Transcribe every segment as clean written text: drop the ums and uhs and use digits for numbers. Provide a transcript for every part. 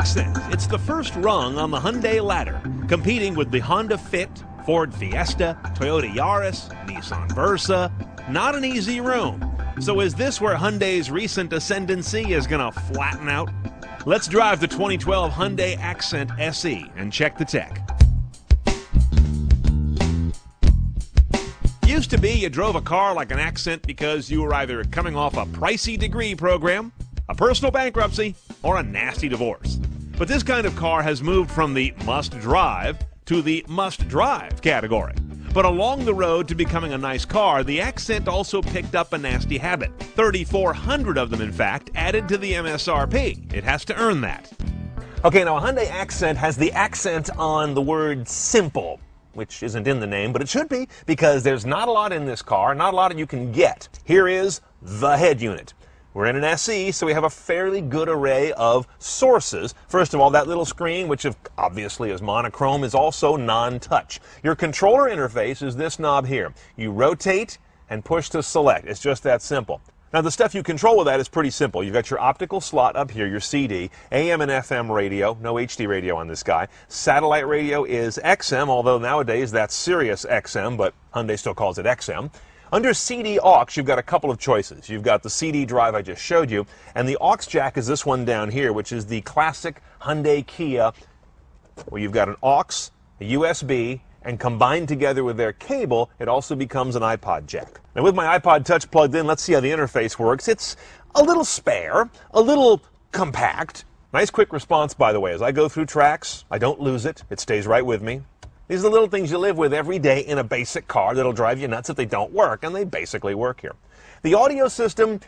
Accent. It's the first rung on the Hyundai ladder, competing with the Honda Fit, Ford Fiesta, Toyota Yaris, Nissan Versa. Not an easy room. So is this where Hyundai's recent ascendancy is going to flatten out? Let's drive the 2012 Hyundai Accent SE and check the tech. Used to be you drove a car like an Accent because you were either coming off a pricey degree program, a personal bankruptcy, or a nasty divorce. But this kind of car has moved from the must-drive to the must-drive category. But along the road to becoming a nice car, the Accent also picked up a nasty habit. 3,400 of them, in fact, added to the MSRP. It has to earn that. Okay, now a Hyundai Accent has the accent on the word simple, which isn't in the name, but it should be, because there's not a lot in this car, not a lot you can get. Here is the head unit. We're in an SE, so we have a fairly good array of sources. First of all, that little screen, which obviously is monochrome, is also non-touch. Your controller interface is this knob here. You rotate and push to select. It's just that simple. Now, the stuff you control with that is pretty simple. You've got your optical slot up here, your CD, AM and FM radio, no HD radio on this guy. Satellite radio is XM, although nowadays that's Sirius XM, but Hyundai still calls it XM. Under CD aux, you've got a couple of choices. You've got the CD drive I just showed you, and the aux jack is this one down here, which is the classic Hyundai Kia, where you've got an aux, a USB, and combined together with their cable, it also becomes an iPod jack. Now, with my iPod Touch plugged in, let's see how the interface works. It's a little spare, a little compact. Nice quick response, by the way. As I go through tracks, I don't lose it. It stays right with me. These are the little things you live with every day in a basic car that'll drive you nuts if they don't work, and they basically work here. The audio system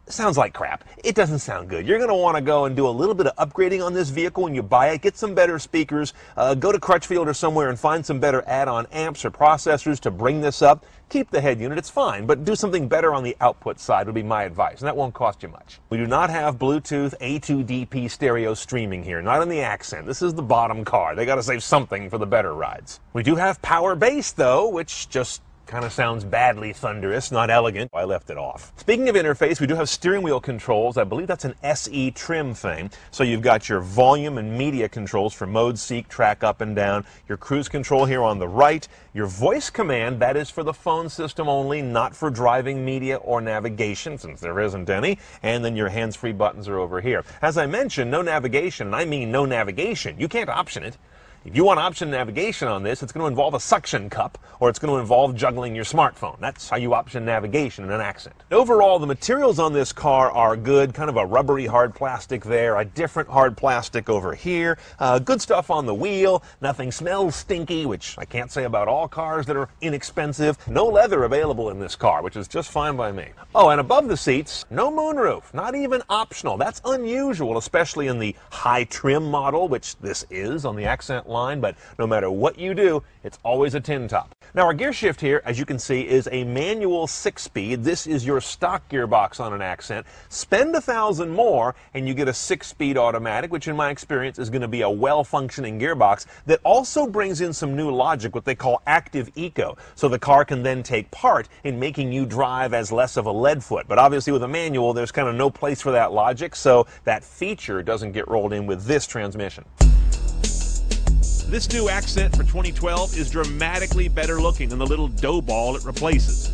sounds like crap. It doesn't sound good. You're going to want to go and do a little bit of upgrading on this vehicle when you buy it. Get some better speakers. Go to Crutchfield or somewhere and find some better add-on amps or processors to bring this up. Keep the head unit, it's fine, but do something better on the output side would be my advice, and that won't cost you much. We do not have Bluetooth A2DP stereo streaming here, not in the Accent. This is the bottom car. They got to save something for the better rides. We do have power bass, though, which just kind of sounds badly thunderous, not elegant. I left it off. Speaking of interface, we do have steering wheel controls. I believe that's an SE trim thing. So you've got your volume and media controls for mode, seek, track up and down, your cruise control here on the right, your voice command, that is for the phone system only, not for driving media or navigation, since there isn't any, and then your hands-free buttons are over here. As I mentioned, no navigation, and I mean no navigation. You can't option it. If you want option navigation on this, it's going to involve a suction cup, or it's going to involve juggling your smartphone. That's how you option navigation in an Accent. Overall, the materials on this car are good, kind of a rubbery hard plastic there, a different hard plastic over here, good stuff on the wheel, nothing smells stinky, which I can't say about all cars that are inexpensive. No leather available in this car, which is just fine by me. Oh, and above the seats, no moonroof, not even optional. That's unusual, especially in the high trim model, which this is on the Accent line. But no matter what you do, it's always a tin top. Now, our gear shift here, as you can see, is a manual 6-speed. This is your stock gearbox on an Accent. Spend $1,000 more and you get a 6-speed automatic, which in my experience is going to be a well-functioning gearbox that also brings in some new logic, what they call active eco. So the car can then take part in making you drive as less of a lead foot. But obviously with a manual, there's kind of no place for that logic, so that feature doesn't get rolled in with this transmission. This new Accent for 2012 is dramatically better looking than the little dough ball it replaces.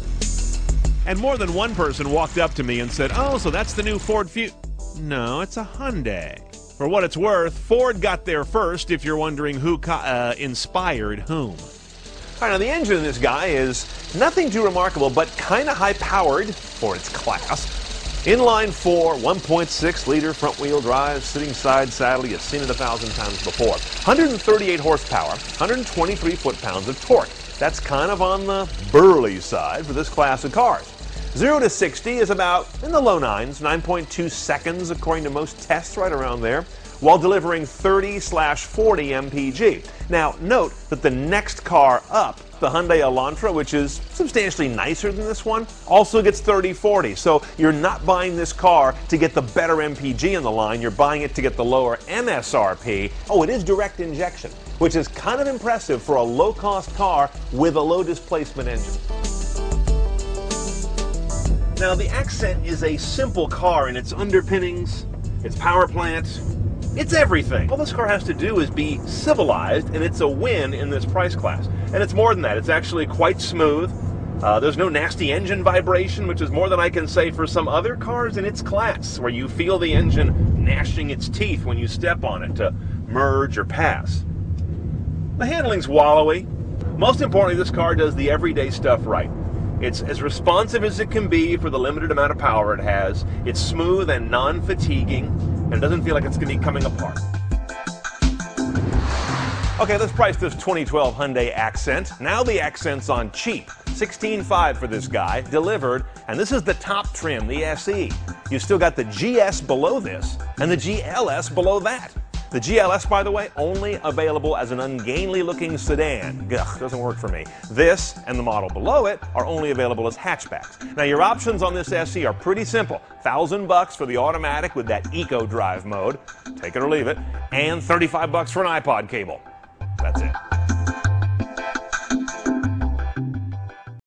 And more than one person walked up to me and said, "Oh, so that's the new Ford Fusion." No, it's a Hyundai. For what it's worth, Ford got there first, if you're wondering who inspired whom. All right, now the engine in this guy is nothing too remarkable, but kind of high-powered for its class. Inline 4, 1.6-liter front-wheel drive, sitting side saddle. You've seen it 1,000 times before. 138 horsepower, 123 foot-pounds of torque. That's kind of on the burly side for this class of cars. 0 to 60 is about in the low 9s, 9.2 seconds according to most tests, right around there, while delivering 30/40 mpg. Now, note that the next car up, the Hyundai Elantra, which is substantially nicer than this one, also gets 30/40. So you're not buying this car to get the better MPG in the line, you're buying it to get the lower MSRP. Oh, it is direct injection, which is kind of impressive for a low-cost car with a low-displacement engine. Now, the Accent is a simple car in its underpinnings, its power plant, It's everything. All this car has to do is be civilized, and it's a win in this price class. And it's more than that. It's actually quite smooth. There's no nasty engine vibration, which is more than I can say for some other cars in its class, where you feel the engine gnashing its teeth when you step on it to merge or pass. The handling's wallowy. Most importantly, this car does the everyday stuff right. It's as responsive as it can be for the limited amount of power it has. It's smooth and non-fatiguing, and it doesn't feel like it's going to be coming apart. Okay, let's price this 2012 Hyundai Accent. Now the Accent's on cheap. $16,500 for this guy, delivered, and this is the top trim, the SE. You still got the GS below this, and the GLS below that. The GLS, by the way, only available as an ungainly-looking sedan. Ugh, doesn't work for me. This and the model below it are only available as hatchbacks. Now, your options on this SE are pretty simple. $1,000 for the automatic with that Eco Drive mode, take it or leave it, and $35 for an iPod cable. That's it.